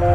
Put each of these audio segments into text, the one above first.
Good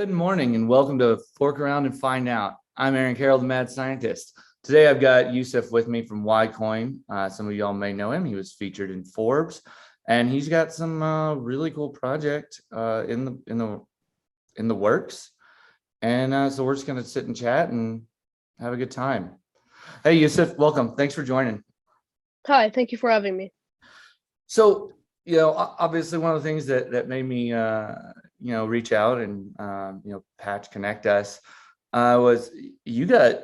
morning and welcome to Fork Around and Find Out. I'm Aaron Carroll, the Mad Scientist. Today I've got Youssof with me from YCoin. Some of y'all may know him. He was featured in Forbes, and he's got some really cool project in the works. And so we're just gonna sit and chat and have a good time. Hey Youssof, welcome. Thanks for joining. Hi, thank you for having me. So, obviously one of the things that made me reach out and connect us was you got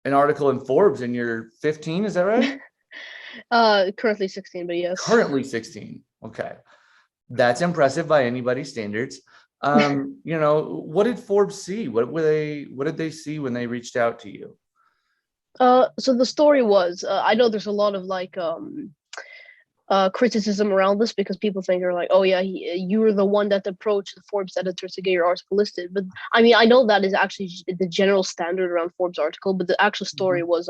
an article in Forbes and you're 15, is that right? Currently 16, but yes. Currently 16. Okay. That's impressive by anybody's standards. What did Forbes see? What did they see when they reached out to you? So the story was, I know there's a lot of criticism around this because people think they're like, oh yeah, you were the one that approached the Forbes editor to get your article listed. But I mean, I know that is actually the general standard around Forbes article, but the actual story was,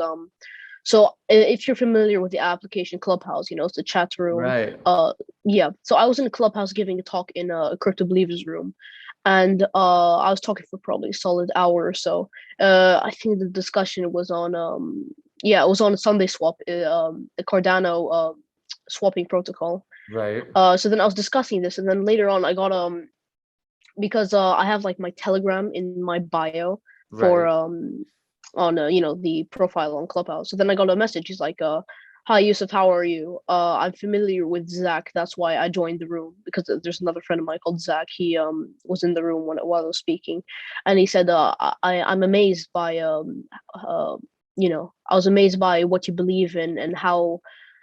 so if you're familiar with the application Clubhouse, it's a chat room. Right. Yeah. So I was in a Clubhouse giving a talk in a crypto believers room. And I was talking for probably a solid hour or so. I think the discussion was on, it was on a Sunday swap, a Cardano swapping protocol. Right. So then I was discussing this, and then later on I got because I have like my Telegram in my bio for on the profile on Clubhouse. So then I got a message. He's like, "Hi Youssof, how are you? I'm familiar with Zach. That's why I joined the room, because there's another friend of mine called Zach. He was in the room while I was speaking, and he said, I'm amazed by I was amazed by what you believe in and how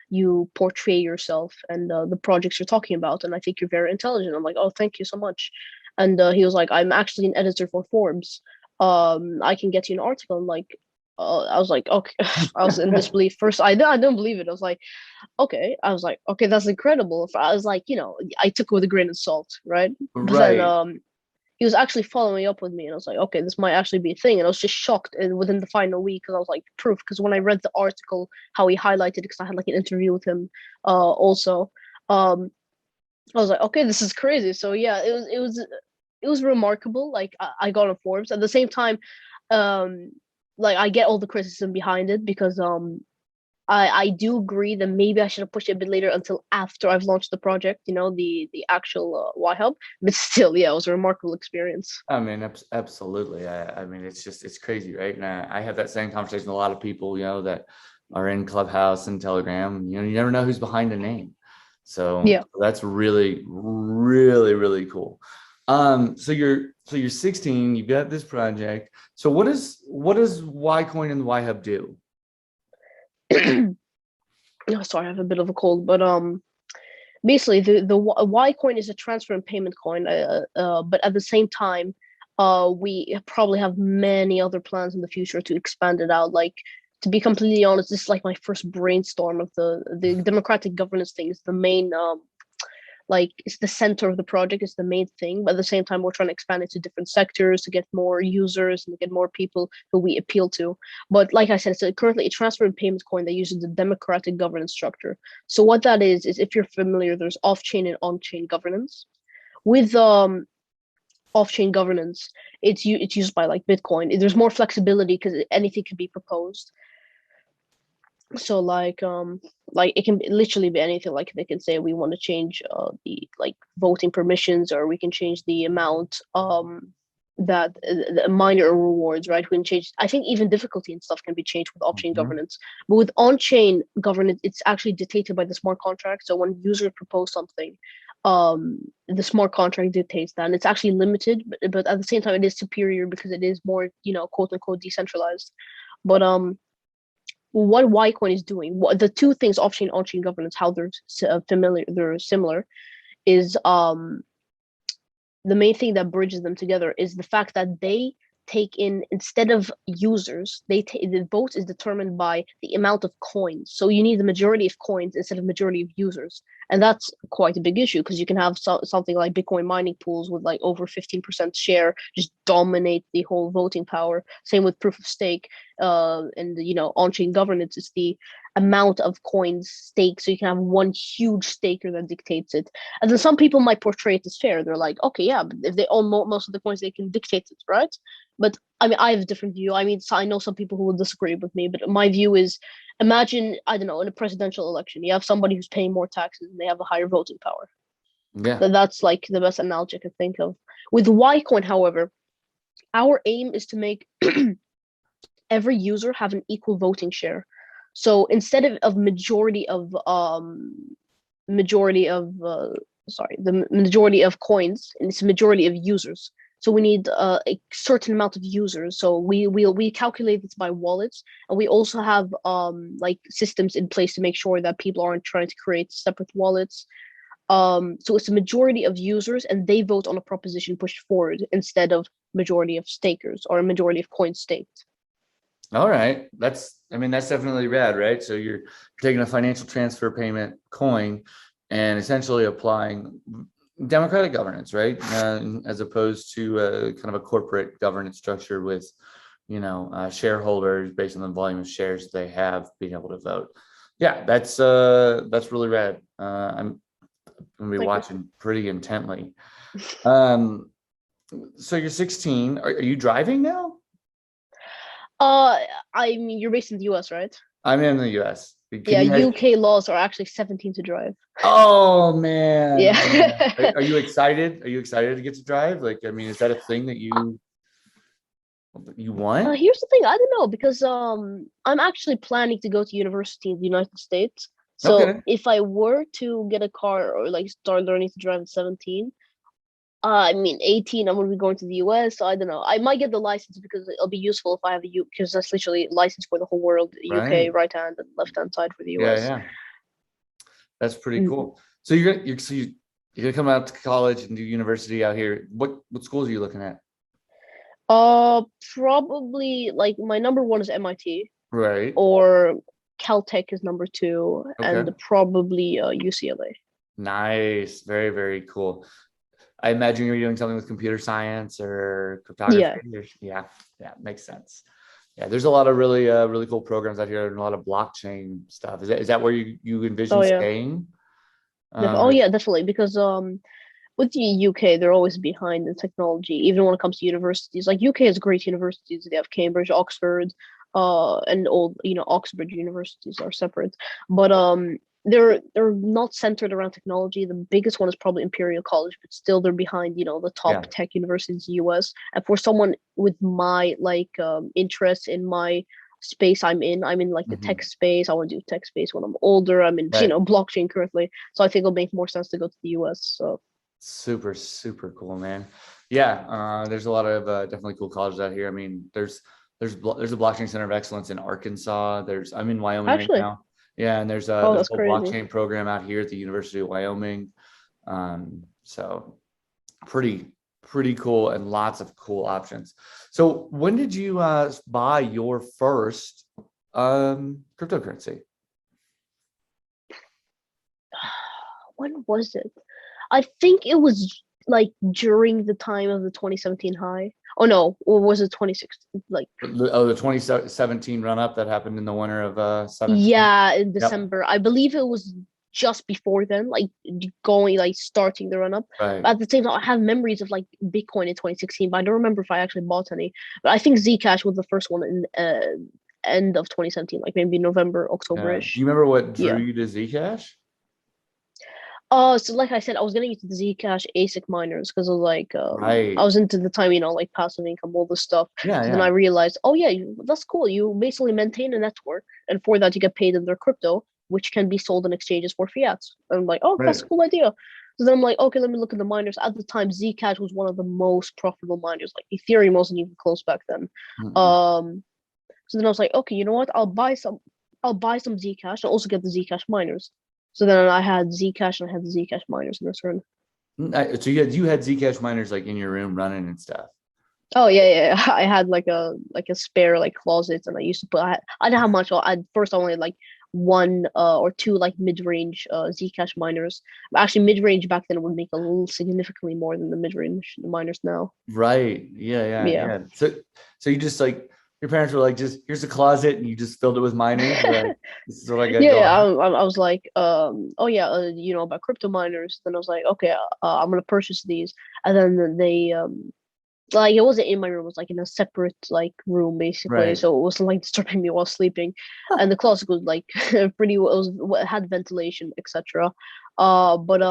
you portray yourself and the projects you're talking about, and I think you're very intelligent." I'm like, "Oh, thank you so much." And he was like, "I'm actually an editor for Forbes. I can get you an article." And like, I was like, okay. I was in disbelief first. I don't believe it. I was like, okay. I was like, okay, that's incredible. I was like, I took it with a grain of salt, right? But then he was actually following up with me, and I was like, okay, this might actually be a thing. And I was just shocked within the final week, because I was like, proof. Because when I read the article, how he highlighted, because I had like an interview with him, also, I was like, okay, this is crazy. So yeah, it was remarkable. Like I got on Forbes at the same time. Like I get all the criticism behind it, because I do agree that maybe I should have pushed it a bit later until after I've launched the project, the actual Y Hub. But still, yeah, it was a remarkable experience. I mean, absolutely. I mean, it's crazy, right? And I have that same conversation with a lot of people, that are in Clubhouse and Telegram. You never know who's behind a name. So yeah, that's really, really, really cool. So you're 16. You've got this project. So what does YCoin and the Y Hub do? Oh, sorry, I have a bit of a cold, but basically the Y coin is a transfer and payment coin, but at the same time, we probably have many other plans in the future to expand it out. Like, to be completely honest, this is like my first brainstorm of the democratic governance thing. Is the main it's the center of the project, is the main thing, but at the same time we're trying to expand it to different sectors to get more users and get more people who we appeal to. But like I said, it's currently a transfer and payment coin that uses the democratic governance structure. So what that is if you're familiar, there's off-chain and on-chain governance. With off-chain governance, it's used by like Bitcoin. There's more flexibility because anything can be proposed. So like it can literally be anything. Like they can say we want to change the voting permissions, or we can change the amount that the minor rewards, right? We can change, I think even difficulty and stuff can be changed with off-chain governance. But with on-chain governance, it's actually dictated by the smart contract. So when users propose something, the smart contract dictates that, and it's actually limited, but at the same time it is superior because it is more, quote unquote, decentralized. But what Ycoin is doing, what the two things off-chain on-chain governance, how they're similar, is the main thing that bridges them together is the fact that they take in, instead of users, the vote is determined by the amount of coins. So you need the majority of coins instead of majority of users. And that's quite a big issue because you can have something like Bitcoin mining pools with like over 15% share just dominate the whole voting power. Same with proof of stake. And on-chain governance is the amount of coins staked. So you can have one huge staker that dictates it. And then some people might portray it as fair. They're like, okay, yeah, but if they own most of the coins, they can dictate it, right? But I mean, I have a different view. I mean, so I know some people who will disagree with me, but my view is, imagine, I don't know, in a presidential election, you have somebody who's paying more taxes and they have a higher voting power. Yeah. That's like the best analogy I could think of. With Ycoin, however, our aim is to make every user have an equal voting share. So instead of the majority of coins, and it's a majority of users. So we need a certain amount of users. So we calculate this by wallets, and we also have like systems in place to make sure that people aren't trying to create separate wallets. So it's a majority of users, and they vote on a proposition pushed forward instead of majority of stakers or a majority of coins staked. All right. That's definitely rad, right? So you're taking a financial transfer payment coin and essentially applying democratic governance, right? As opposed to kind of a corporate governance structure with, shareholders based on the volume of shares they have being able to vote. Yeah, that's really rad. I'm going to be watching pretty intently. So you're 16. Are you driving now? I mean, you're based in the US, right? I'm in the US. Yeah, UK laws are actually 17 to drive. Oh man. Yeah. Are you excited? Are you excited to get to drive? Like, I mean, is that a thing that you want? Here's the thing, I don't know, because I'm actually planning to go to university in the United States. So Okay. if I were to get a car or like start learning to drive at 17, I mean 18, I'm gonna be going to the US. So I don't know. I might get the license because it'll be useful if I have because that's literally license for the whole world, UK, Right. right hand and left hand side for the Yeah, US. yeah. That's pretty cool. So you're gonna come out to college and do university out here. What schools are you looking at? Probably like my number one is MIT. Right. Or Caltech is number two, Okay. and probably UCLA. Nice. Very, very cool. I imagine you're doing something with computer science or cryptography. Yeah. Yeah, makes sense. Yeah, there's a lot of really cool programs out here and a lot of blockchain stuff. Is that where you envision staying? Yeah, definitely. Because with the UK, they're always behind in technology, even when it comes to universities. Like UK has great universities. They have Cambridge, Oxford, and Oxford universities are separate. But they're not centered around technology. The biggest one is probably Imperial College, but still they're behind, the top tech universities in the US. And for someone with my interest in my space I'm in like the tech space. I want to do tech space when I'm older. I'm in blockchain currently. So I think it'll make more sense to go to the US. So super, super cool, man. Yeah, there's a lot of definitely cool colleges out here. I mean, there's a blockchain center of excellence in Arkansas. I'm in Wyoming right now. Yeah, and there's a whole blockchain program out here at the University of Wyoming. So pretty cool and lots of cool options. So when did you buy your first cryptocurrency? When was it? I think it was like during the time of the 2017 high. Oh no, or was it 2016? The 2017 run up that happened in the winter of 17. Yeah, in December. I believe it was just before then, starting the run up. Right. But at the same time, I have memories of like Bitcoin in 2016, but I don't remember if I actually bought any. But I think Zcash was the first one in end of 2017, like maybe November, October-ish. Do you remember what drew you to Zcash? So like I said, I was getting into the Zcash ASIC miners because of I was into the time, like passive income, all this stuff. Yeah. So then I realized, oh yeah, that's cool. You basically maintain a network, and for that you get paid in their crypto, which can be sold in exchanges for fiat. And I'm like, oh, that's a cool idea. So then I'm like, okay, let me look at the miners. At the time, Zcash was one of the most profitable miners. Like Ethereum wasn't even close back then. So then I was like, okay, you know what? I'll buy some Zcash and also get the Zcash miners. So then I had Zcash and I had the Zcash miners in return. So you had Zcash miners like in your room running and stuff. Oh yeah. I had like a spare like closet, and I used to put. I didn't have much. I first I only had like one or two like mid-range Zcash miners. Actually, mid-range back then would make a little significantly more than the mid-range miners now. Right. Yeah. Yeah. So you just like your parents were like, just here's a closet and you just filled it with miners. You're like, this is what I got Yeah. going. I was like, oh yeah, you know about crypto miners. Then I was like, okay, I'm gonna purchase these, and then they like it wasn't in my room, it was like in a separate like room basically, Right. so it wasn't like disturbing me while sleeping. And the closet was like pretty well, it had ventilation, etc. But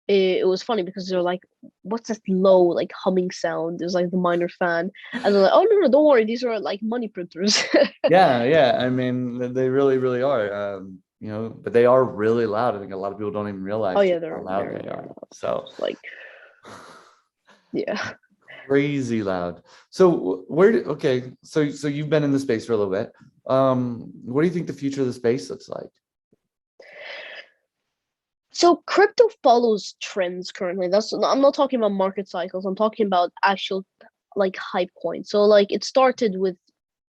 it was funny because they're like, what's that low like humming sound? There's like the minor fan, and they're like, oh no, don't worry, these are like money printers. Yeah. I mean, they really, really are. But they are really loud. I think a lot of people don't even Oh realize yeah, just how they're loud very they very are. loud. So It's like, yeah. crazy loud. So okay, so you've been in the space for a little bit. What do you think the future of the space looks like? So crypto follows trends currently. I'm not talking about market cycles. I'm talking about actual like hype coins. So like it started with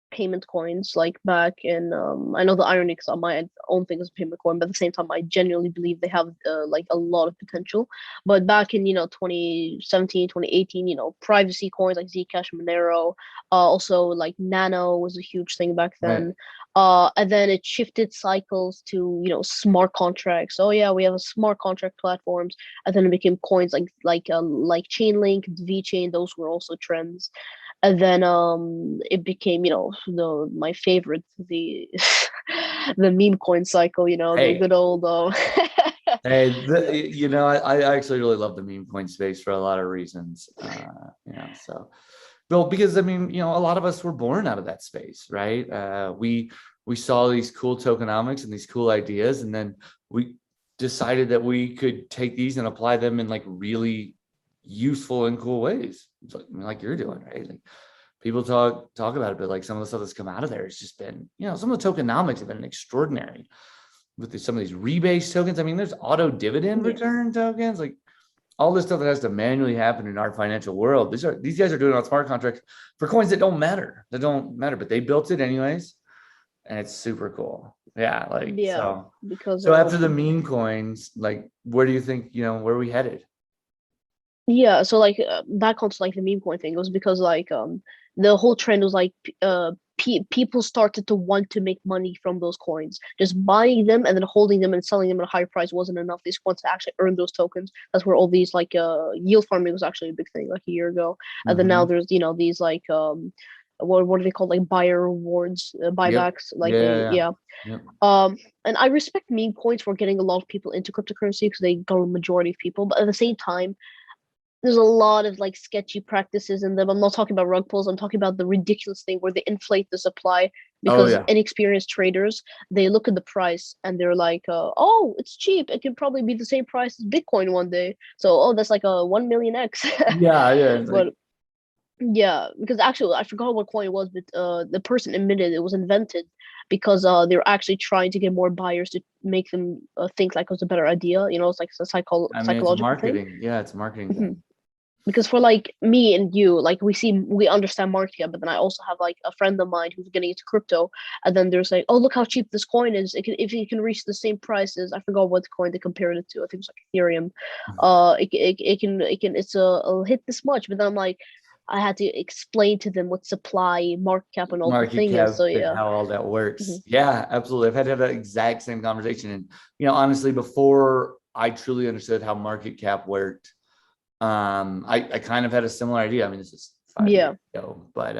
payment coins like back in I know the irony because my own thing is a payment coin, but at the same time I genuinely believe they have like a lot of potential. But back in 2017, 2018, privacy coins like Zcash, Monero, also like Nano was a huge thing back Right. then. And then it shifted cycles to smart contracts. Oh yeah, we have a smart contract platforms, and then it became coins like Chainlink, VeChain. Those were also trends. And then it became the my favorite, the the meme coin cycle, the Hey, good old hey, yeah. I actually really love the meme coin space for a lot of reasons. So well, because I mean, a lot of us were born out of that space, right? We saw these cool tokenomics and these cool ideas, and then we decided that we could take these and apply them in like really useful and cool ways, like you're doing, right? Like people talk about it, but like some of the stuff that's come out of there has just been, some of the tokenomics have been extraordinary with some of these rebase tokens. I mean, there's auto dividend Yeah. return tokens, like all this stuff that has to manually happen in our financial world. These guys are doing it on smart contracts for coins that don't matter. But they built it anyways, and it's super cool. Yeah, like Yeah, so. because So after the meme coins, like where do you think where are we headed? yeah, so like back onto like the meme coin thing, it was because like the whole trend was like people started to want to make money from those coins. Just buying them and then holding them and selling them at a higher price wasn't enough. They want to actually earn those tokens. That's where all these like yield farming was actually a big thing like a year ago. And then now Mm-hmm. there's these like what are they called, like buyer rewards, Yep. buybacks, like they Yeah. yeah. Yep. And I respect meme coins for getting a lot of people into cryptocurrency because they got a majority of people, but at the same time there's a lot of like sketchy practices in them. I'm not talking about rug pulls. I'm talking about the ridiculous thing where they inflate the supply Oh because yeah. inexperienced traders, they look at the price and they're like, oh, it's cheap. It can probably be the same price as Bitcoin one day. So, oh, that's like a 1 million X. Yeah. It's like But yeah, because actually I forgot what coin it was, but the person admitted it was invented because they're actually trying to get more buyers to make them think like it was a better idea. It's like a I mean, it's a psychological thing. marketing. Yeah, it's a marketing Mhm. thing. Because for like me and you, like we understand market, but then I also have like a friend of mine who's getting into crypto, and then there's like, oh, look how cheap this coin is. If it can reach the same price as, I forgot what coin they compared it to. I think it's like Ethereum. It'll hit this much. But then I'm like, I had to explain to them what supply, market cap, and all the Market thing is. cap So and yeah. how all that works. Hmm. Yeah, absolutely. I've had to have that exact same conversation. And honestly, before I truly understood how market cap worked, I kind of had a similar idea. I mean, this is 5 years Yeah. ago, but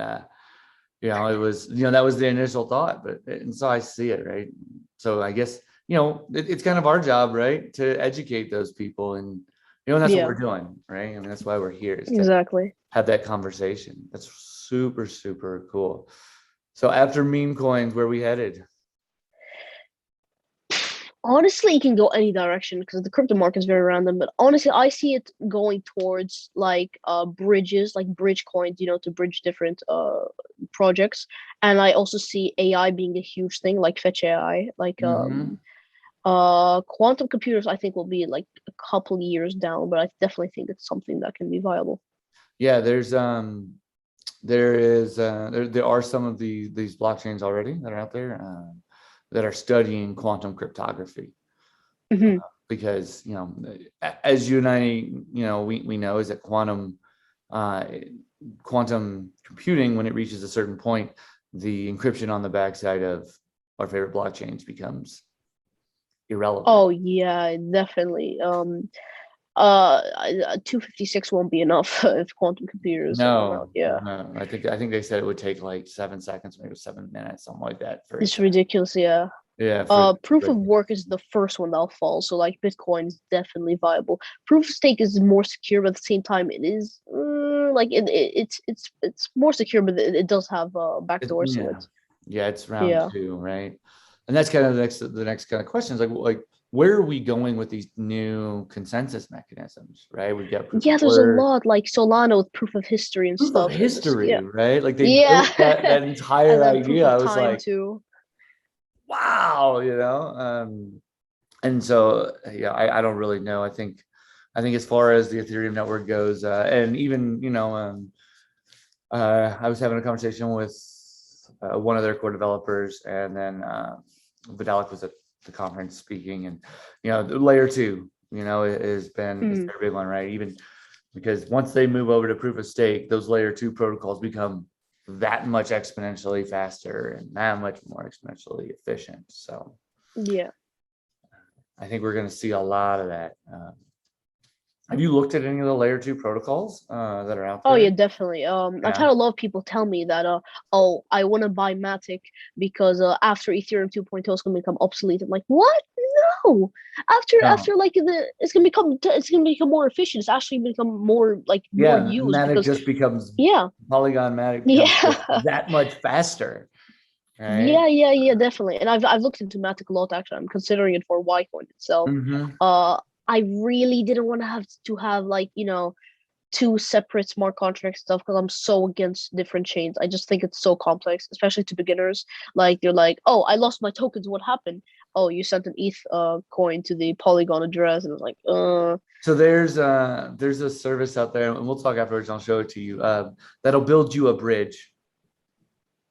it was, that was the initial thought. And so I see it, right? So I guess, it's kind of our job, right, to educate those people. And that's what Yeah. we're doing, right? I mean, that's why we're here, is to Exactly. have that conversation. That's super, super cool. So after meme coins, where we headed? Honestly, it can go any direction because the crypto market is very random. But honestly, I see it going towards like bridges, like bridge coins, to bridge different projects. And I also see AI being a huge thing, like fetch AI, like Hmm. quantum computers. I think will be like a couple years down, but I definitely think it's something that can be viable. Yeah, there are some of these blockchains already that are out there that are studying quantum cryptography. Hmm. Because as you and I we know is that uh, quantum computing, when it reaches a certain point, the encryption on the backside of our favorite blockchains becomes irrelevant. Oh yeah, definitely. 256 won't be enough if quantum computers come out. No, Yeah. no, I think they said it would take like 7 seconds, maybe 7 minutes, something like that, for it It's to, ridiculous, yeah. yeah, for it to Proof break. of work is the first one that'll fall. So like Bitcoin is definitely viable. Proof of stake is more secure, but at the same time, it is like it's more secure, but it does have backdoors to Yeah, it. yeah, it's round Yeah, two, right? And that's kind of the next kind of question is like where are we going with these new consensus mechanisms, right? We've got proof of yeah. There's a work, lot like Solana with proof of history and proof of stuff, and just history, yeah, right? Like they yeah, built that and entire then proof idea. of I was time like, too. wow, and so yeah, I don't really know. I think as far as the Ethereum network goes, and even I was having a conversation with one of their core developers, and then Vitalik was at the conference speaking, and the layer two, has been is Mm. their big one, right? Even because once they move over to proof of stake, those layer two protocols become that much exponentially faster and that much more exponentially efficient. So Yeah. I think we're going to see a lot of that. Have you looked at any of the layer two protocols that are out Oh there? yeah, definitely. I've Yeah. had a lot of people tell me that oh, I want to buy Matic because after Ethereum 2.0 is gonna become obsolete. I'm like, what? No. After No. like it's gonna become more efficient. It's actually become more like more Yeah. used Matic because just becomes yeah, Polygon Matic becomes just yeah. that much faster, right? Yeah, definitely. And I've looked into Matic a lot actually. I'm considering it for Ycoin itself. Mm-hmm. I really didn't want to have like, two separate smart contract stuff because I'm so against different chains. I just think it's so complex, especially to beginners. Like they're like, "Oh, I lost my tokens. What happened? Oh, you sent an ETH coin to the Polygon address," and it's like, So there's a service out there, and we'll talk afterwards. I'll show it to you. That'll build you a bridge,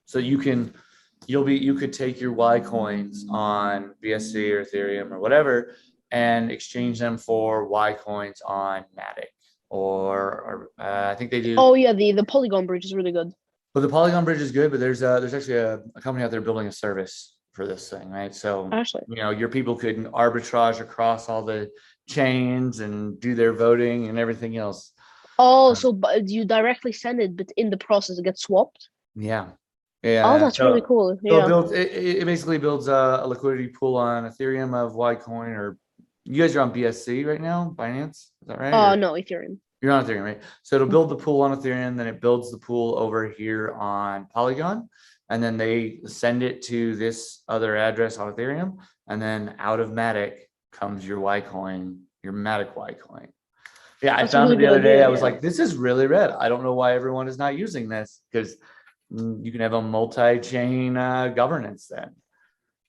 so you could take your Y coins on BSC or Ethereum or whatever, and exchange them for Y coins on Matic, or I think they do. "Oh yeah, the Polygon bridge is really good." But the Polygon bridge is good, but there's actually a company out there building a service for this thing, right? So Actually, your people could arbitrage across all the chains and do their voting and everything else. oh, Uh, so but you directly send it, but in the process it gets swapped. yeah, Oh, yeah. that's really cool. So Yeah. it basically builds a liquidity pool on Ethereum of Ycoin, or you guys are on BSC right now, Binance, is that right? Or No, Ethereum. you're on Ethereum, right? So it'll build the pool on Ethereum, then it builds the pool over here on Polygon, and then they send it to this other address on Ethereum, and then out of Matic comes your Ycoin, your Matic Ycoin. Yeah, I That's a found really it the good other day. idea. I was Yeah. like, this is really red. I don't know why everyone is not using this, because you can have a multi-chain governance then.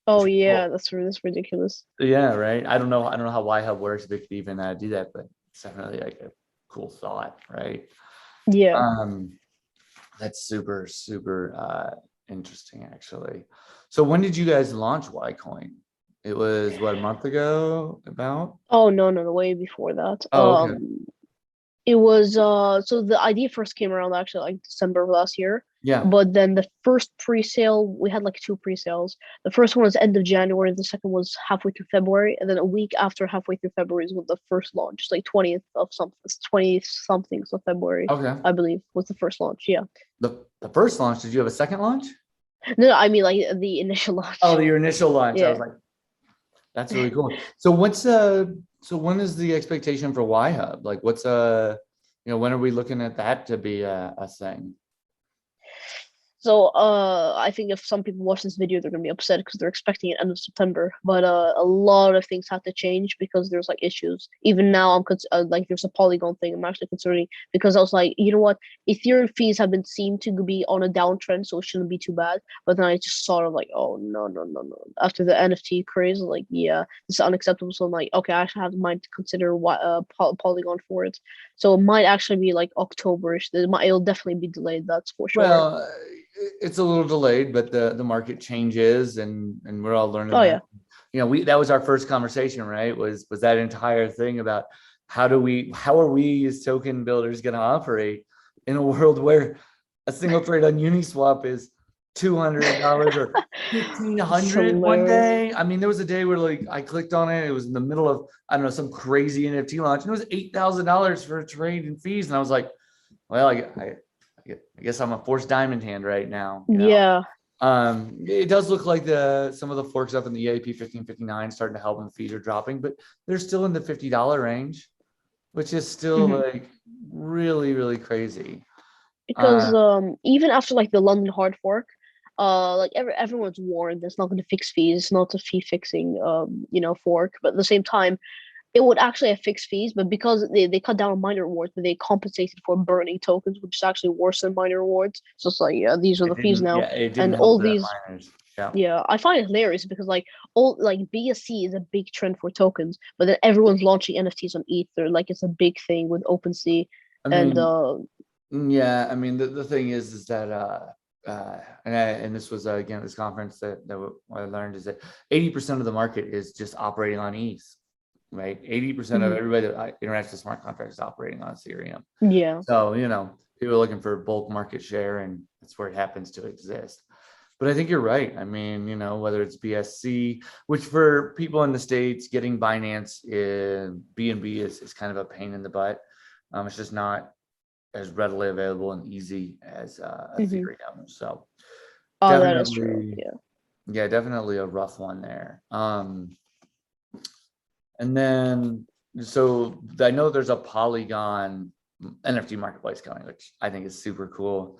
Oh Which is yeah, cool. that's ridiculous. Yeah, right. I don't know how YHub works, if it could even do that, but it's definitely like a cool thought, right? Yeah. Um, that's super, super interesting, actually. So when did you guys launch Ycoin? It was what, a month ago, about? Oh no, way before that. Oh, okay. It was so the idea first came around actually like December of last year. Yeah. But then the first pre-sale, we had like two pre-sales. The first one was end of January, the second was halfway through February, and then a week after halfway through February is when the first launch, like 20th of something, 20 somethings of February, Okay. I believe, was the first launch. Yeah. The first launch, did you have a second launch? No, I mean like the initial Oh, launch. your initial launch. I was Yeah. like, that's really cool. So when is the expectation for YHub? Like when are we looking at that to be a thing? So I think if some people watch this video, they're gonna be upset because they're expecting it end of September. But a lot of things had to change because there's like issues. Even now, like there's a Polygon thing. I'm actually considering because I was like, you know what, Ethereum fees have been seen to be on a downtrend, so it shouldn't be too bad. But then I just sort of like, oh no no no no. After the NFT craze, like yeah, this is unacceptable. So I'm like, okay, I actually have the mind to consider what Polygon for it. So it might actually be like Octoberish. It'll definitely be delayed. That's for sure. Well, it's a little delayed, but the market changes, and we're all learning Oh that. yeah. You know, that was our first conversation, right? Was that entire thing about how are we as token builders going to operate in a world where a single trade on Uniswap is $200 or $1,500 one day? I mean, there was a day where like I clicked on it, it was in the middle of, I don't know, some crazy NFT launch, and it was $8,000 for a trade and fees, and I was like, well, I guess I'm a forced diamond hand right now. Yeah. It does look like some of the forks up in the EAP 1559 starting to help, and the fees are dropping, but they're still in the $50 range, which is still like really, really crazy. Because even after like the London hard fork, like everyone's warned it's not going to fix fees. It's not a fee fixing fork, but at the same time, it would actually have fixed fees, but because they cut down on miner rewards, but they compensated for burning tokens, which is actually worse than miner rewards. So it's like, yeah, these are the fees now. Yeah, it didn't And help all the these, miners. Yeah. yeah, I find it hilarious because like all like BSC is a big trend for tokens, but then everyone's launching NFTs on Ether, like it's a big thing with OpenSea. I And mean, yeah, I mean, the thing is that and this was again this conference that what I learned is that 80% of the market is just operating on ETH, right? 80% of everybody that interacts with smart contracts is operating on Ethereum. yeah. So, people are looking for bulk market share, and that's where it happens to exist. But I think you're right. I mean, whether it's BSC, which for people in the States, getting Binance in BNB is kind of a pain in the butt. It's just not as readily available and easy as Ethereum. So Oh, that is true. definitely, Yeah. yeah, definitely a rough one there. And then, so I know there's a Polygon NFT marketplace going, which I think is super cool.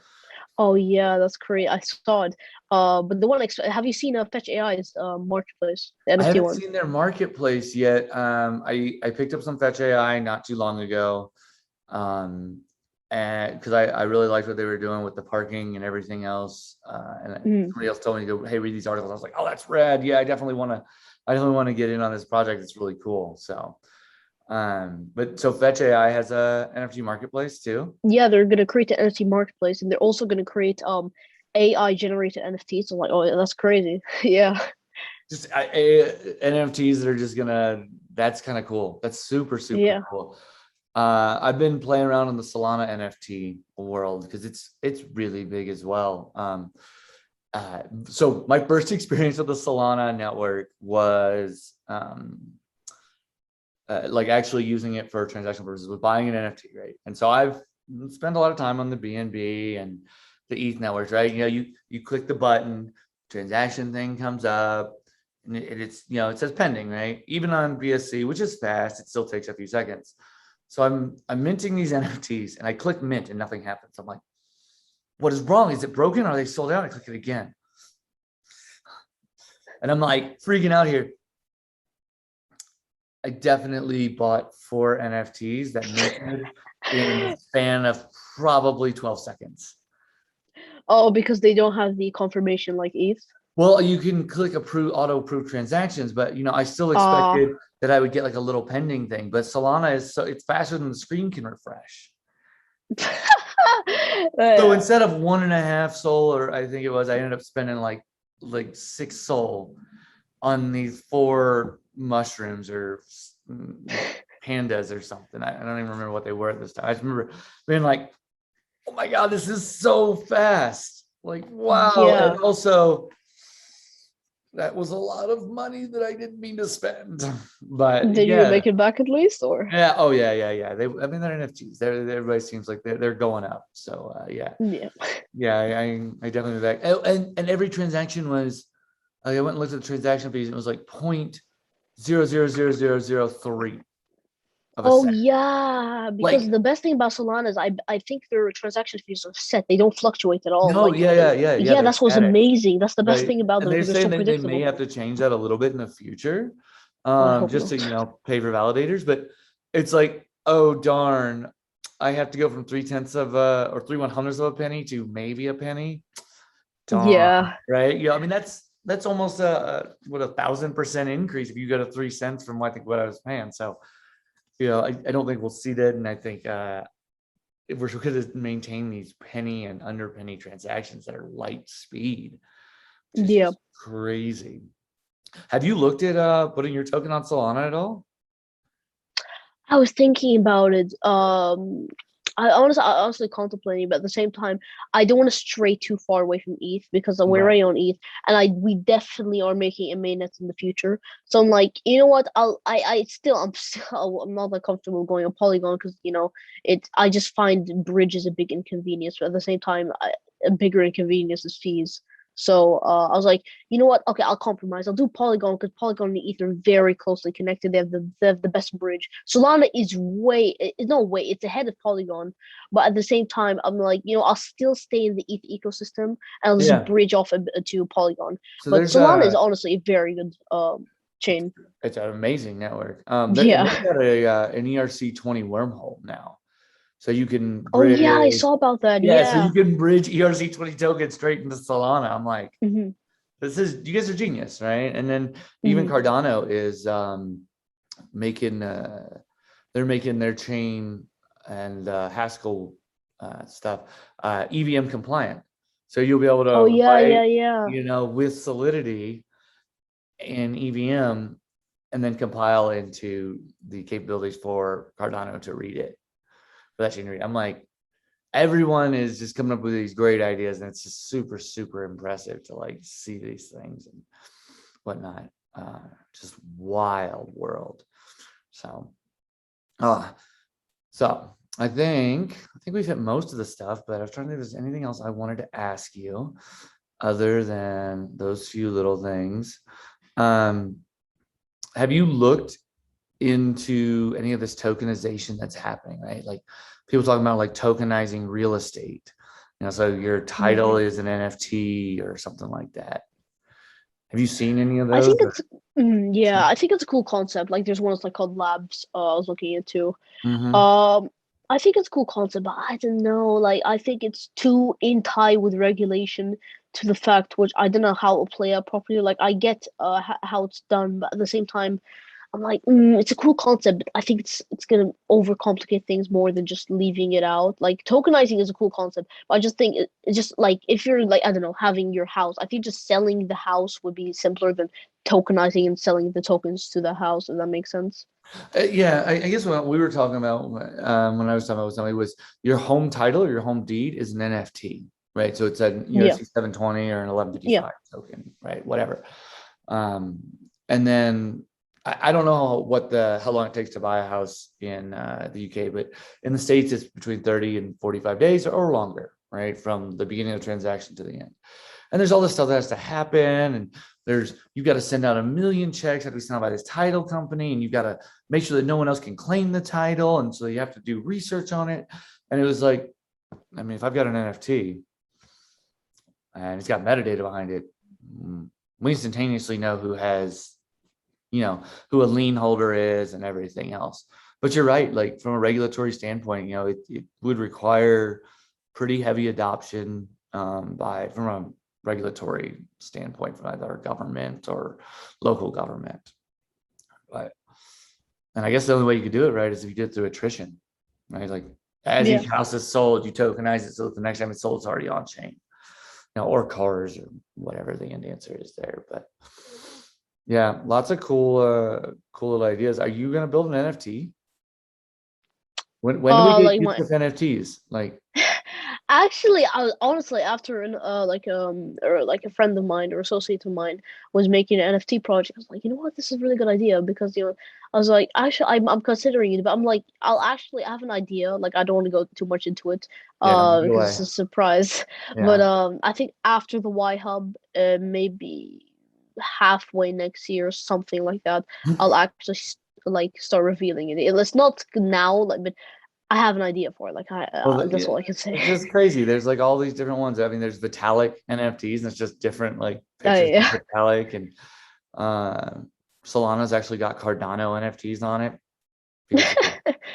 Oh yeah, that's great. I saw it. But the one have you seen Fetch AI's marketplace, the I NFT haven't one? seen their marketplace yet. I picked up some Fetch AI not too long ago. And because I really liked what they were doing with the parking and everything else. And somebody else told me to go, hey, read these articles. I was like, oh, that's rad. Yeah, I definitely want to get in on this project. It's really cool. So, but so Fetch AI has a NFT marketplace too. Yeah, they're gonna create an NFT marketplace, and they're also gonna create AI generated NFTs. So like, oh, that's crazy. Yeah. Just NFTs that are just that's kind of cool. That's super, super Yeah. cool. I've been playing around in the Solana NFT world because it's really big as well. So my first experience with the Solana network was like actually using it for transactional purposes, with buying an NFT, right? And so I've spent a lot of time on the BNB and the ETH networks, right? You click the button, transaction thing comes up, and it's it says pending, right? Even on BSC, which is fast, it still takes a few seconds. So I'm minting these NFTs, and I click mint, and nothing happens. I'm like, what is wrong? Is it broken? Are they sold out? I click it again, and I'm like freaking out here. I definitely bought 4 NFTs that minted in the span of probably 12 seconds. Oh, because they don't have the confirmation like ETH. Well, you can click auto approve transactions, but I still expected that I would get like a little pending thing. But Solana it's faster than the screen can refresh. So instead of 1.5 SOL, or I think it was, I ended up spending like 6 SOL on these 4 mushrooms or pandas or something. I don't even remember what they were at this time. I just remember being like, oh my God, this is so fast. Like, wow. Yeah. And also, that was a lot of money that I didn't mean to spend. But did you make it back at least, or? Yeah. Oh yeah. They're NFTs. Everybody seems like they're going up. So yeah. I definitely back. And every transaction was, I went and looked at the transaction fees, and it was like 0.000003. of a Oh second. yeah, because Like, the best thing about Solana is I think their transaction fees are set. They don't fluctuate at all. no, Like yeah. yeah, They're that's what's static, amazing. That's the best right? thing about And them they're because they're saying so that they may predictable. have to change that a little bit in the future, I hope just to, not. pay for validators. But it's like, oh darn, I have to go from 3/10 of or 3/100ths of a penny to maybe a penny. Darn, Yeah, right? Yeah, I mean that's almost what 1,000% increase if you go to 3 cents from I think what I was paying. So I don't think we'll see that, and I think if we're going to maintain these penny and under penny transactions that are light speed, which is yeah. just crazy. Have you looked at putting your token on Solana at all? I was thinking about it. I honestly contemplating, but at the same time, I don't want to stray too far away from ETH because we're Right. already on ETH, and we definitely are making a mainnet in the future. So I'm like, you know what? I'm not that comfortable going on Polygon because I just find bridge is a big inconvenience, but at the same time, a bigger inconvenience is fees. So I was like, you know what? Okay, I'll compromise. I'll do Polygon because Polygon and ETH are very closely connected. They have the best bridge. Solana is it's ahead of Polygon, but at the same time, I'm like, I'll still stay in the ETH ecosystem and I'll just Yeah. bridge off to Polygon. So But there's Solana is honestly a very good chain. it's an amazing network. And Yeah. they've got a an ERC20 wormhole now. So you can Oh yeah, I bridge, saw about that. yeah, so you Yeah. can bridge ERC20 tokens straight into Solana. I'm like, Hmm. you guys are genius, right? And then even Hmm. Cardano is making they're making their chain and Haskell stuff EVM compliant. So you'll be able Oh to yeah, yeah, write, yeah. with Solidity and EVM and then compile into the capabilities for Cardano to read it. For that chain to read. I'm like, everyone is just coming up with these great ideas, and it's just super, super impressive to like see these things and whatnot. Just wild world. So, uh, so I think we've hit most of the stuff, but I was trying to think if there's anything else I wanted to ask you other than those few little things. Um, have you looked into any of this tokenization that's happening, right? Like people talking about like tokenizing real estate. So your Mhm. title is an NFT or something like that. Have you seen any of I those? think it's yeah, I think it's a cool concept. Like there's one that's like called Labs. I was looking into. Mm-hmm. Um, I think it's a cool concept, but I don't know. Like I think it's too in tie with regulation to the fact which I don't know how it will play out properly. Like I get how it's done, but at the same time, I'm like, it's a cool concept, but I think it's gonna overcomplicate things more than just leaving it out. Like tokenizing is a cool concept, but I just think it's just like if you're like I don't know having your house, I think just selling the house would be simpler than tokenizing and selling the tokens to the house. If that makes sense. Yeah, I guess what we were talking about when I was talking about with somebody was your home title or your home deed is an NFT, right? So it's an Yeah, USC 720 or an yeah. 1155 token, right? Whatever. Um, and then I don't know how long it takes to buy a house in the UK, but in the States it's between 30 and 45 days or longer, right? From the beginning of the transaction to the end. And there's all this stuff that has to happen, and you've got to send out a million checks that have to be signed by this title company, and you've got to make sure that no one else can claim the title, and so you have to do research on it. And it was like, I mean, if I've got an NFT and it's got metadata behind it, we instantaneously know who a lien holder is and everything else. But you're right, like from a regulatory standpoint, it would require pretty heavy adoption from a regulatory standpoint from either government or local government. But and I guess the only way you could do it right is if you did it through attrition, right? Like as Yeah. each house is sold, you tokenize it so that the next time it's sold, it's already on chain, or cars or whatever the end answer is there. But yeah, lots of cool little ideas. Are you gonna build an NFT? When do we get Like my Youssof NFTs? Like, Actually, I was honestly after or like a friend of mine or associate of mine was making an NFT project. I was like, you know what, this is a really good idea because I was like, actually, I'm considering it, but I'm like, I have an idea. Like, I don't want to go too much into it, yeah, no, no because way. it's a surprise. But Yeah. I think after the Y Hub, maybe halfway next year, something like that, I'll actually like start revealing it. It's not now, like, but I have an idea for it. Like that's all I can say. It's just crazy. There's like all these different ones. I mean, there's Vitalik NFTs, and it's just different like pictures Yeah. of Vitalik, and Solana's actually got Cardano NFTs on it because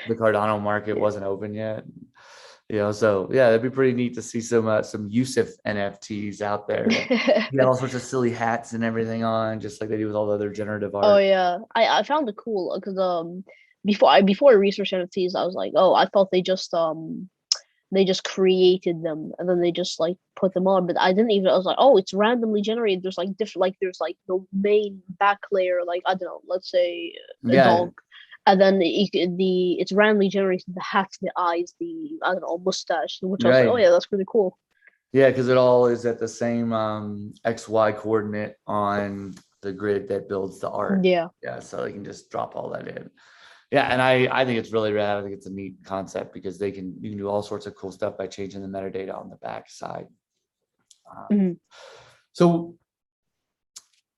the Cardano market wasn't open yet. So yeah, that'd be pretty neat to see some Youssof NFTs out there. You got all sorts of silly hats and everything on, just like they do with all the other generative Oh art. yeah, I found it cool because before I researched NFTs, I was like, oh, I thought they just created them and then they just like put them on, but I didn't even. I was like, oh, it's randomly generated. There's like different, like there's like the main back layer, like I don't know, let's say a Yeah, dog, and then it's randomly generated the hat, the eyes, the I don't know mustache, which I was like, oh right. yeah, that's pretty cool. Yeah, because it all is at the same XY coordinate on the grid that builds the art. Yeah. Yeah, so they can just drop all that in. Yeah, and I think it's really rad. I think it's a neat concept because you can do all sorts of cool stuff by changing the metadata on the back side. Mhm. So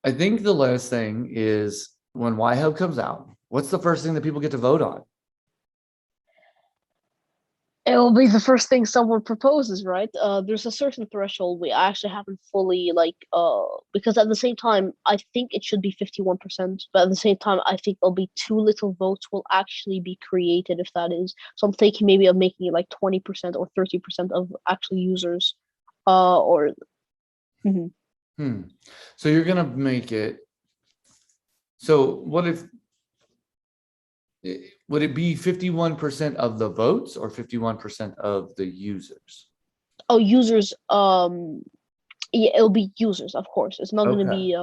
I think the last thing is when YHub comes out, what's the first thing that people get to vote on? It'll be the first thing someone proposes, right? There's a certain threshold we actually haven't fully because at the same time I think it should be 51%, but at the same time I think there'll be too little votes will actually be created if that is. So I'm thinking maybe of making it like 20% or 30% of actual users. Or mhm. So you're gonna make it. So what if would it be 51% of the votes or 51% of the users? Oh, users. Yeah, it'll be users, of course. It's not gonna Okay. be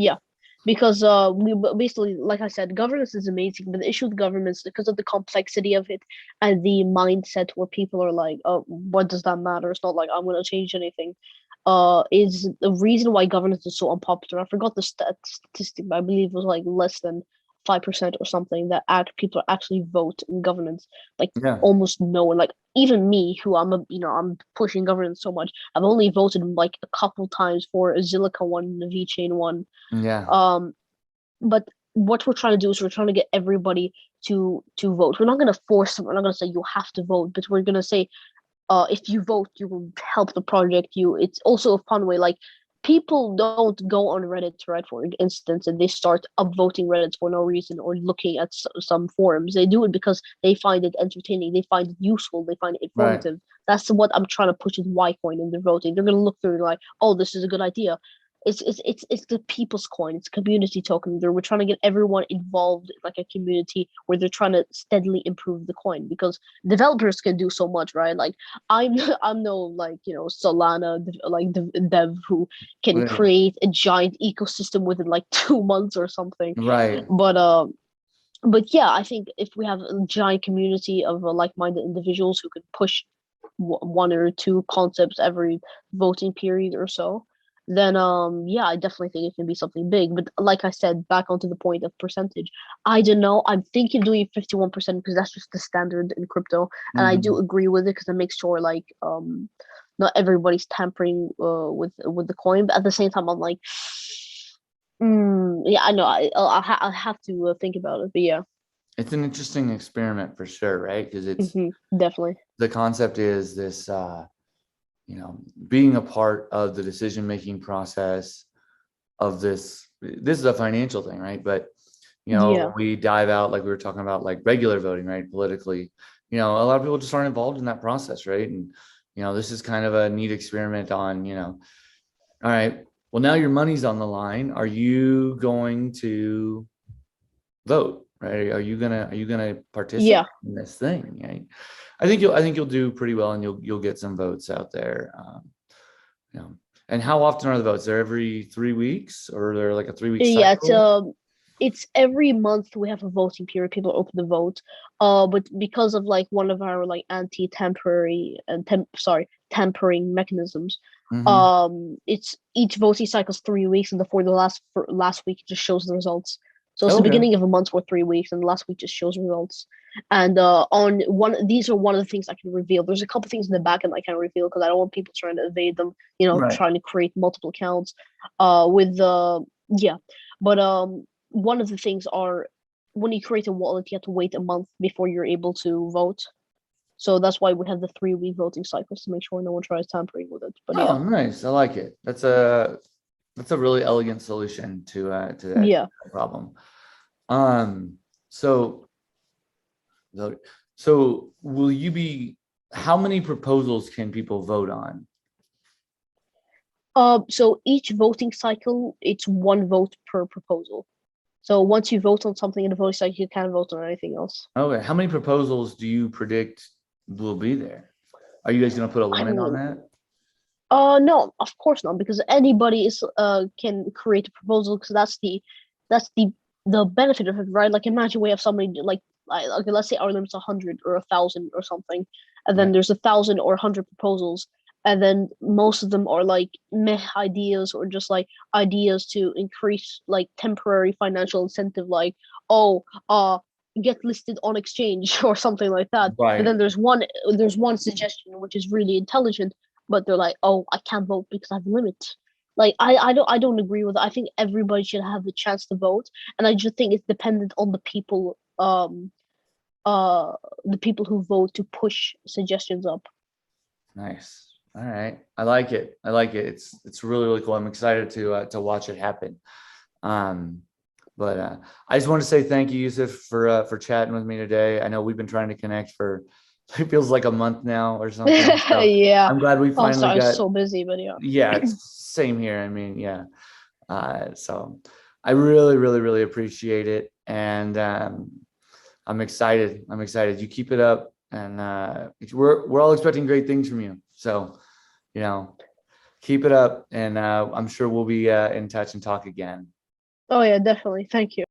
yeah, because we basically, like I said, governance is amazing, but the issue with governments because of the complexity of it and the mindset where people are like, oh, what does that matter? It's not like I'm gonna change anything. Is the reason why governance is so unpopular. I forgot the statistic, but I believe it was like less than 5% or something that people actually vote in governance. Like Yeah. almost no one, like even me, who I'm pushing governance so much. I've only voted like a couple times for a Zilliqa one and a VeChain one. Yeah. Um, but what we're trying to do is we're trying to get everybody to vote. We're not going to force them. We're not going to say you have to vote, but we're going to say, if you vote, you will help the project. It's also a fun way. Like people don't go on Reddit, right? For instance, and they start upvoting Reddit for no reason or looking at some forums. They do it because they find it entertaining, they find it useful, they find it Right. informative. That's what I'm trying to push with Ycoin and the voting. They're gonna look through like, oh, this is a good idea. It's the people's coin. It's a community token. We're trying to get everyone involved like a community where they're trying to steadily improve the coin because developers can do so much, right? Like I'm I'm no like Solana like dev who can Right. create a giant ecosystem within like 2 months or something. Right. But yeah, I think if we have a giant community of like-minded individuals who could push one or two concepts every voting period or so, then yeah, I definitely think it can be something big. But like I said, back onto the point of percentage, I don't know. I'm thinking doing 51% because that's just the standard in crypto, and I do Mhm. agree with it because it makes sure like not everybody's tampering with the coin, but at the same time, I'm like, yeah, I know. I'll have to think about it, but yeah, It's an interesting experiment for sure, right? Because definitely. the concept is this, being a part of the decision-making process of this is a financial thing, right? But, Yeah, we dive out, like we were talking about, like regular voting, right? Politically, a lot of people just aren't involved in that process, right? And, this is kind of a neat experiment on, all right, well, now your money's on the line. Are you going to vote, right? Are you gonna participate yeah. in this thing, right? I think you'll do pretty well, and you'll get some votes out there. You know, and how often are the votes? They're every 3 weeks, or they're like a 3 week Yeah, cycle? it's every month we have a voting period. People open the vote. But because of like one of our like anti-temporary and tampering mechanisms, Hmm. it's each voting cycle is 3 weeks, and before the last week it just shows the results. So it's the Okay. beginning of a month for 3 weeks, and the last week just shows results. And on one, these are one of the things I can reveal. There's a couple things in the back end I can't reveal because I don't want people trying to evade them. Right. Trying to create multiple accounts. With yeah, but one of the things are when you create a wallet, you have to wait a month before you're able to vote. So that's why we have the 3-week voting cycles to make sure no one tries tampering with it. But yeah, Oh, nice. I like it. That's a really elegant solution to that yeah. problem. So so will you be, how many proposals can people vote on? So each voting cycle, it's 1 vote per proposal. So once you vote on something in the voting cycle, you can't vote on anything else. Okay, how many proposals do you predict will be there? Are you guys going to put a I limit on don't. that? No, of course not, because anybody is can create a proposal, because that's the benefit of it, right? Like imagine we have somebody like okay, let's say our limit's 100 or 1,000 or something, and then Yeah. there's 1,000 or 100 proposals, and then most of them are like meh ideas or just like ideas to increase like temporary financial incentive, like oh get listed on exchange or something like that. But Right. then there's one suggestion which is really intelligent, but they're like, oh, I can't vote because I have a limit. Like I don't agree with it. I think everybody should have the chance to vote, and I just think it's dependent on uh the people who vote to push suggestions up. Nice. All right. I like it. I like it. It's really, really cool. I'm excited to watch it happen. Um, but I just want to say thank you, Youssof, for chatting with me today. I know we've been trying to connect for it feels like a month now or something. So Yeah. I'm glad we Oh, finally sorry, I'm got, so busy, but yeah. yeah, it's same here. I mean, yeah. So I really, really, really appreciate it. And I'm excited. I'm excited. You keep it up. And we're all expecting great things from you. So, you know, keep it up. And I'm sure we'll be in touch and talk again. Oh yeah, definitely. Thank you.